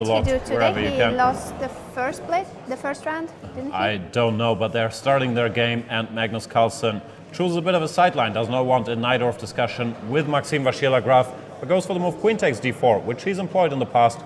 a What lot did he do wherever today? you He can. lost the first round, didn't he? I don't know, but they're starting their game, and Magnus Carlsen chooses a bit of a sideline, does not want a Najdorf discussion with Maxime Vachier-LAGRAVE, but goes for the move queen takes d4, which he's employed in the past.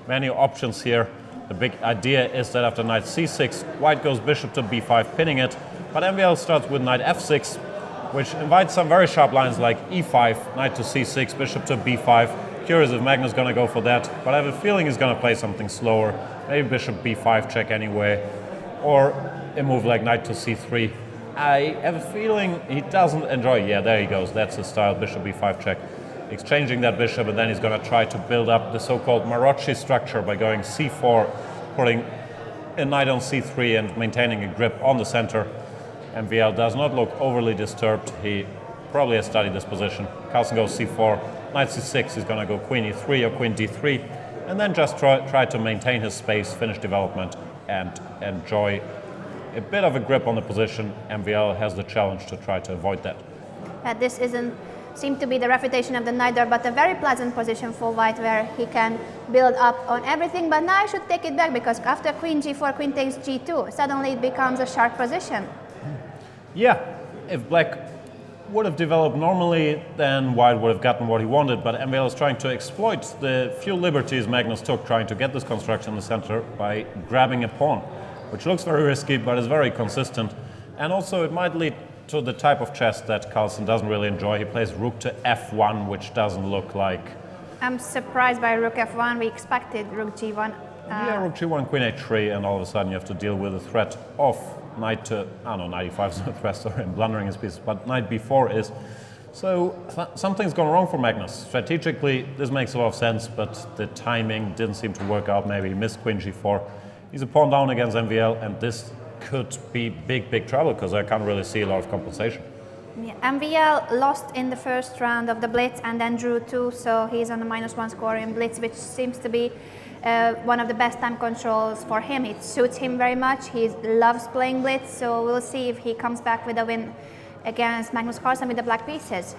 Many options here. The big idea is that after knight c6, white goes bishop to b5, pinning it, but MVL starts with knight f6, which invites some very sharp lines like e5, knight to c6, bishop to b5. Curious if Magnus is going to go for that, but I have a feeling he's going to play something slower. Maybe bishop b5 check anyway, or a move like knight to c3. I have a feeling he doesn't enjoy. Yeah, there he goes. That's his style, bishop b5 check. Exchanging that bishop, and then he's going to try to build up the so-called Maroczy structure by going c4, putting a knight on c3 and maintaining a grip on the center. MVL does not look overly disturbed. He probably has studied this position. Carlsen goes c4, knight c6, he's going to go queen e3 or queen d3, and then just try to maintain his space, finish development, and enjoy a bit of a grip on the position. MVL has the challenge to try to avoid that. This seem to be the refutation of the Najdorf, but a very pleasant position for white where he can build up on everything. But now I should take it back, because after queen g4, queen takes g2, suddenly it becomes a sharp position. Yeah, if black would have developed normally, then white would have gotten what he wanted, but MVL is trying to exploit the few liberties Magnus took trying to get this construction in the center by grabbing a pawn, which looks very risky but is very consistent. And also it might lead to the type of chess that Carlsen doesn't really enjoy. He plays rook to f1, which doesn't look like... I'm surprised by rook f1. We expected rook g1. Yeah, rook g1, queen h3, and all of a sudden you have to deal with the threat of knight to... Oh no, knight e5 is not a threat, sorry, I'm blundering his pieces, but knight b4 is. So something's gone wrong for Magnus. Strategically, this makes a lot of sense, but the timing didn't seem to work out. Maybe he missed queen g4. He's a pawn down against MVL, and this could be big trouble, because I can't really see a lot of compensation. Yeah, MVL lost in the first round of the Blitz and then drew 2, so he's on a -1 score in Blitz, which seems to be one of the best time controls for him. It suits him very much. He loves playing Blitz, so we'll see if he comes back with a win against Magnus Carlsen with the black pieces.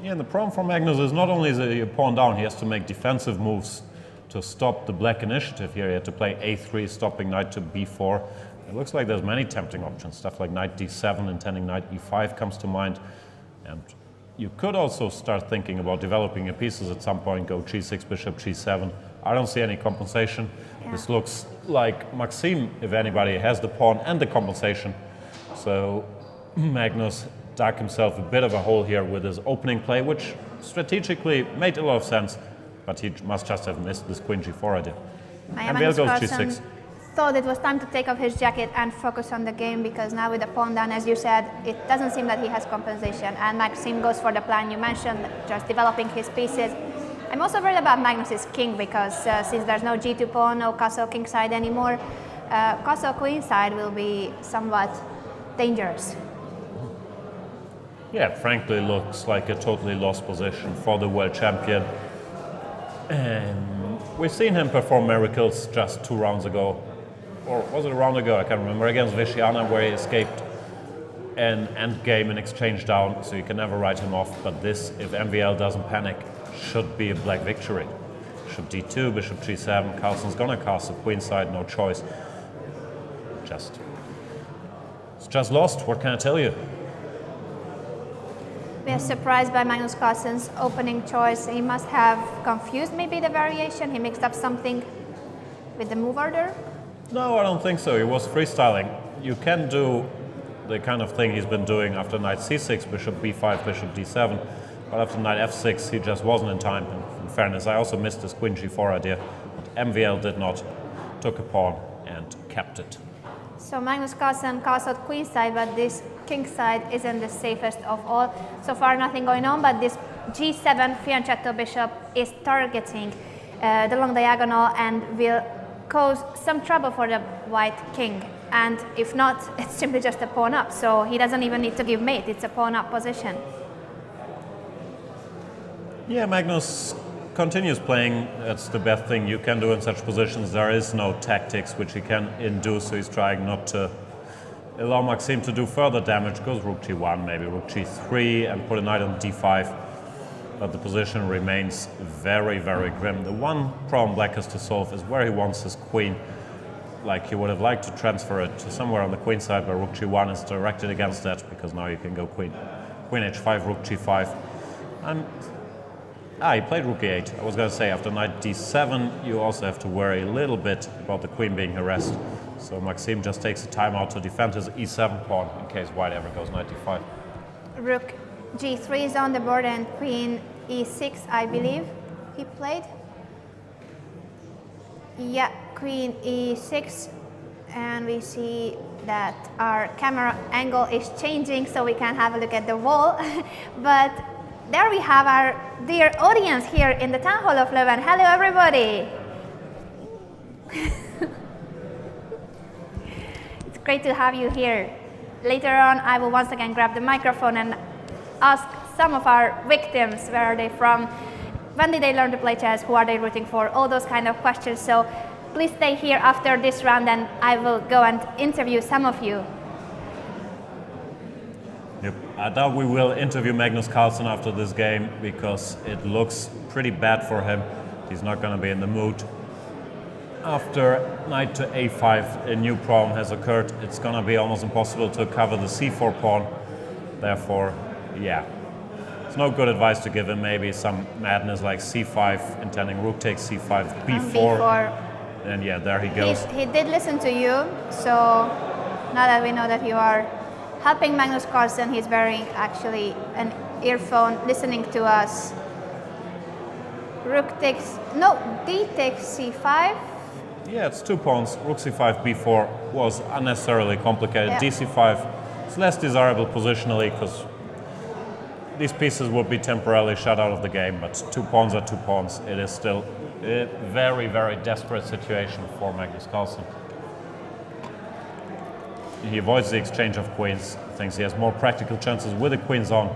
Yeah, and the problem for Magnus is not only is he a pawn down, he has to make defensive moves to stop the black initiative here. He had to play a3, stopping knight to b4. It looks like there's many tempting options. Stuff like knight d7, intending knight e5 comes to mind. And you could also start thinking about developing your pieces at some point, go g6, bishop g7. I don't see any compensation. Yeah. This looks like Maxime, if anybody, has the pawn and the compensation. So Magnus dug himself a bit of a hole here with his opening play, which strategically made a lot of sense, but he must just have missed this queen g4 idea. Magnus goes g6. Thought it was time to take off his jacket and focus on the game, because now with the pawn down, as you said, it doesn't seem that he has compensation, and Maxime goes for the plan you mentioned, just developing his pieces. I'm also worried about Magnus's king, because since there's no g2 pawn, no castle kingside anymore, castle queenside will be somewhat dangerous. Yeah, it frankly looks like a totally lost position for the world champion. We've seen him perform miracles just 2 rounds ago. Or was it a round ago? I can't remember. Against Viciana, where he escaped an endgame and exchange down, so you can never write him off. But this, if MVL doesn't panic, should be a black victory. Bishop d2, bishop g7. Carlsen's gonna cast the queenside, no choice. It's just lost. What can I tell you? We are surprised by Magnus Carlsen's opening choice. He must have confused maybe the variation. He mixed up something with the move order. No, I don't think so. He was freestyling. You can do the kind of thing he's been doing after knight c6, bishop b5, bishop d7, but after knight f6 he just wasn't in time. In fairness, I also missed this queen g4 idea, but MVL did not. Took a pawn and kept it. So Magnus Carlsen castled queenside, but this kingside isn't the safest of all. So far nothing going on, but this g7 fianchetto bishop is targeting the long diagonal and will cause some trouble for the white king, and if not, it's simply just a pawn up, so he doesn't even need to give mate, it's a pawn up position. Yeah, Magnus continues playing. That's the best thing you can do in such positions. There is no tactics which he can induce, so he's trying not to allow Maxime to do further damage. Goes rook g1, maybe rook g3, and put a knight on d5. but the position remains very, very grim. The one problem Black has to solve is where he wants his queen. Like, he would have liked to transfer it to somewhere on the queen side, but rook g1 is directed against that, because now you can go queen h5, rook g5. And he played rook e8. I was going to say, after knight d7, you also have to worry a little bit about the queen being harassed. So Maxime just takes a timeout to defend his e7 pawn in case white ever goes knight d5. Rook g3 is on the board and queen e6, I believe he played. Yeah, queen e6, and we see that our camera angle is changing so we can have a look at the wall. But there we have our dear audience here in the Town Hall of Leuven. Hello, everybody. It's great to have you here. Later on, I will once again grab the microphone and ask some of our victims, where are they from, when did they learn to play chess, who are they rooting for, all those kind of questions. So please stay here after this round and I will go and interview some of you. Yep. I doubt we will interview Magnus Carlsen after this game, because it looks pretty bad for him. He's not going to be in the mood. After knight to a5, a new problem has occurred. It's going to be almost impossible to cover the c4 pawn. Therefore, yeah, it's no good advice to give him. Maybe some madness like c5, intending rook takes c5, b4. And yeah, there he goes. He did listen to you, so now that we know that you are helping Magnus Carlsen, he's wearing actually an earphone listening to us. Rook takes, no, d takes c5. Yeah, it's 2 pawns. Rook c5, b4 was unnecessarily complicated. Yeah. D c5 is less desirable positionally, because these pieces would be temporarily shut out of the game, but 2 pawns are 2 pawns. It is still a very, very desperate situation for Magnus Carlsen. He avoids the exchange of queens, thinks he has more practical chances with the queens on.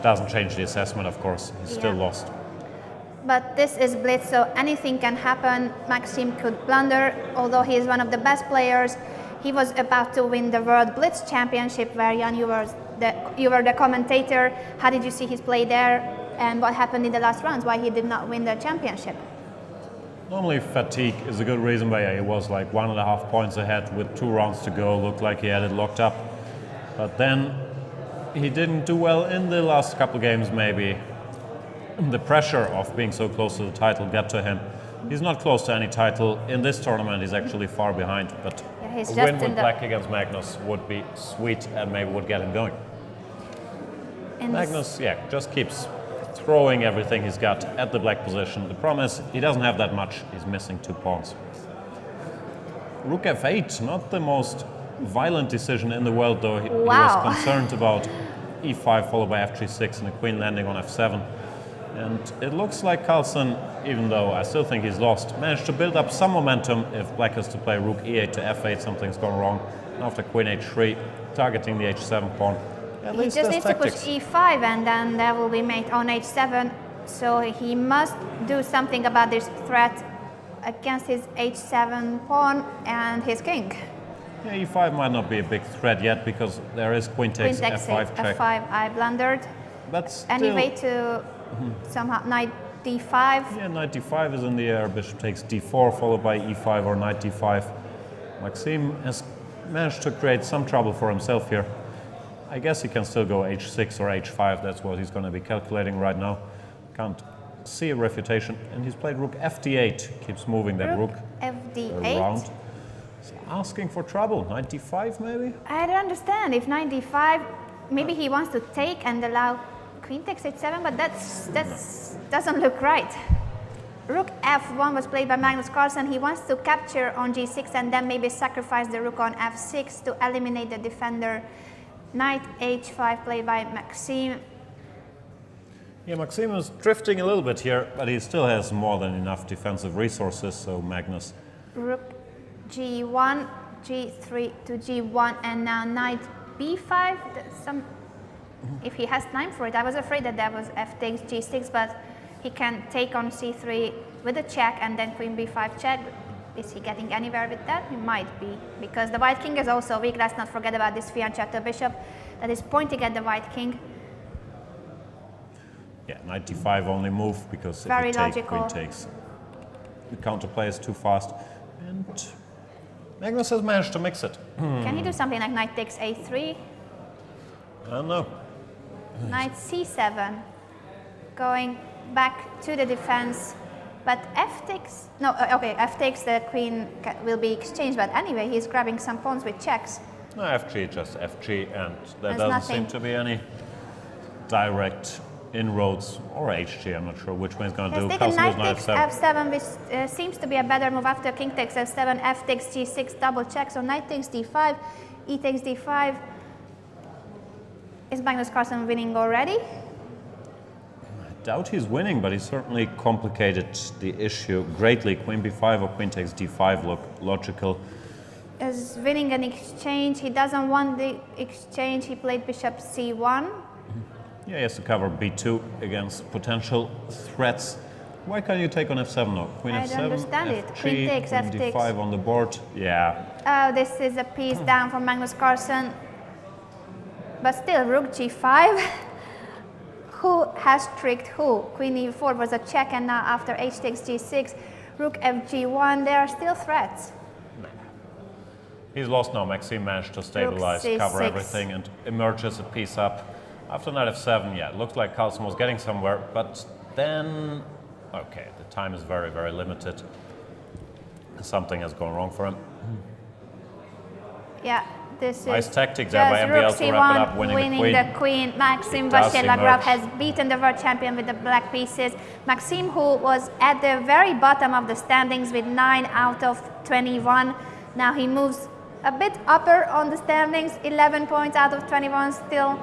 Doesn't change the assessment, of course. He's still lost. But this is Blitz, so anything can happen. Maxime could blunder, although he is one of the best players. He was about to win the World Blitz Championship, where Jan, you were the commentator. How did you see his play there, and what happened in the last rounds? Why he did not win the championship? Normally fatigue is a good reason, but yeah, he was like 1.5 points ahead with 2 rounds to go. Looked like he had it locked up. But then he didn't do well in the last couple games, maybe. The pressure of being so close to the title got to him. He's not close to any title. In this tournament, he's actually far behind, but yeah, a win with Black against Magnus would be sweet and maybe would get him going. Magnus, yeah, just keeps throwing everything he's got at the black position. The problem is he doesn't have that much. He's missing 2 pawns. Rook f8, not the most violent decision in the world, though. He was concerned about e5 followed by f3-6 and the queen landing on f7. And it looks like Carlsen, even though I still think he's lost, managed to build up some momentum. If Black has to play rook e8 to f8, something's gone wrong. And after queen h3, targeting the h7 pawn. He just needs to push e5 and then there will be mate on h7. So he must do something about this threat against his h7 pawn and his king. Yeah, e5 might not be a big threat yet, because there is queen takes f5 check. f5, I blundered. But still, any way to somehow knight d5? Yeah, knight d5 is in the air. Bishop takes d4 followed by e5 or knight d5. Maxime has managed to create some trouble for himself here. I guess he can still go h6 or h5. That's what he's going to be calculating right now. Can't see a refutation. And he's played rook fd8. Keeps moving that rook fd8 around. He's asking for trouble. Knight d5 maybe? I don't understand. If knight d5, maybe he wants to take and allow queen takes h7, but that doesn't look right. Rook f1 was played by Magnus Carlsen. He wants to capture on g6 and then maybe sacrifice the rook on f6 to eliminate the defender. Knight h5 played by Maxime. Yeah, Maxime is drifting a little bit here, but he still has more than enough defensive resources, so Magnus. Rook g1, g3 to g1, and now knight b5. If he has time for it. I was afraid that there was f takes g6, but he can take on c3 with a check and then queen b5 check. Is he getting anywhere with that? He might be, because the white king is also weak. Let's not forget about this fianchetto bishop that is pointing at the white king. Yeah, knight d5 only move, because if Very you take logical. queen takes, the counterplay is too fast. And Magnus has managed to mix it. Can he do something like knight takes a3? I don't know. Knight c7, going back to the defense, but f takes, no, okay, f takes, the queen will be exchanged, but anyway, he's grabbing some pawns with checks. No, fg, just fg, and there There's doesn't seem nothing. to be any direct inroads, or hg, I'm not sure which one is going to He's do. taken Carlsen knight goes takes knight f7. f7, which seems to be a better move after king takes f7, f takes g6, double check, so knight takes d5, e takes d5. Is Magnus Carlsen winning already? I doubt he's winning, but he certainly complicated the issue greatly. Queen b5 or queen takes d5 look logical. Is winning an exchange. He doesn't want the exchange. He played bishop c1. Yeah, he has to cover b2 against potential threats. Why can't you take on f7 now? Queen I f7, don't understand it. fg, Queen takes, queen f d5 takes. on the board. Yeah, Oh, this is a piece down from Magnus Carlsen. But still, rook g5. Who has tricked who? Queen e4 was a check, and now after h takes g6, rook fg1, there are still threats. he's lost now. Maxime managed to stabilize, c6. cover everything, and emerges a piece up. After knight f7, yeah, it looked like Carlsen was getting somewhere, but then, okay, the time is very, very limited. Something has gone wrong for him. Yeah, this Nice is tactic there by just MVL rook to wrap it c1, up, winning the queen. Maxime It does Vachier-Lagrave emerge. has beaten the world champion with the black pieces. Maxime, who was at the very bottom of the standings with 9 out of 21, now he moves a bit upper on the standings, 11 points out of 21, still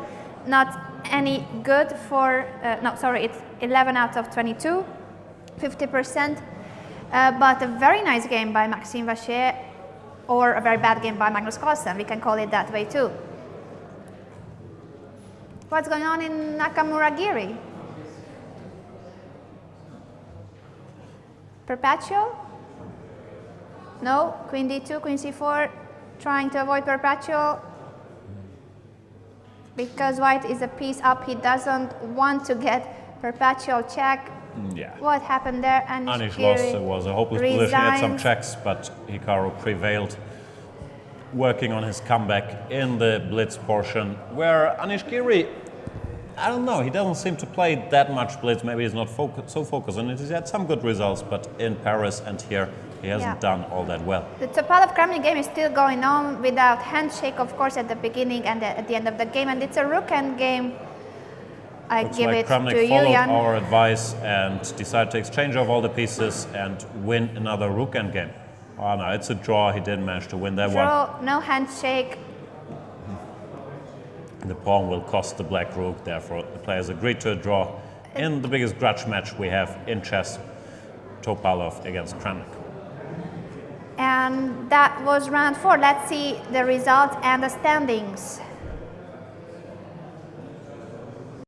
not any good for, no, sorry, it's 11 out of 22, 50%. But a very nice game by Maxime Vachier, or a very bad game by Magnus Carlsen, we can call it that way too. What's going on in Nakamura-Giri? Perpetual? No, queen d2, queen c4, trying to avoid perpetual. Because white is a piece up, he doesn't want to get perpetual check. Yeah. What happened there? Anish lost. It was a hopeless position. He had some checks, but Hikaru prevailed, working on his comeback in the blitz portion, where Anish Giri, I don't know, he doesn't seem to play that much blitz. Maybe he's not so focused on it. He's had some good results, but in Paris and here, he hasn't done all that well. The Topalov Kremlin game is still going on without handshake, of course, at the beginning and at the end of the game, and it's a rook end game. I Looks give like it Kramnik to you, followed Jan. our advice and decided to exchange off all the pieces and win another rook end game. Oh no, it's a draw. He didn't manage to win that one. Draw, no handshake. The pawn will cost the black rook, therefore the players agreed to a draw in the biggest grudge match we have in chess, Topalov against Kramnik. And that was round 4. Let's see the results and the standings.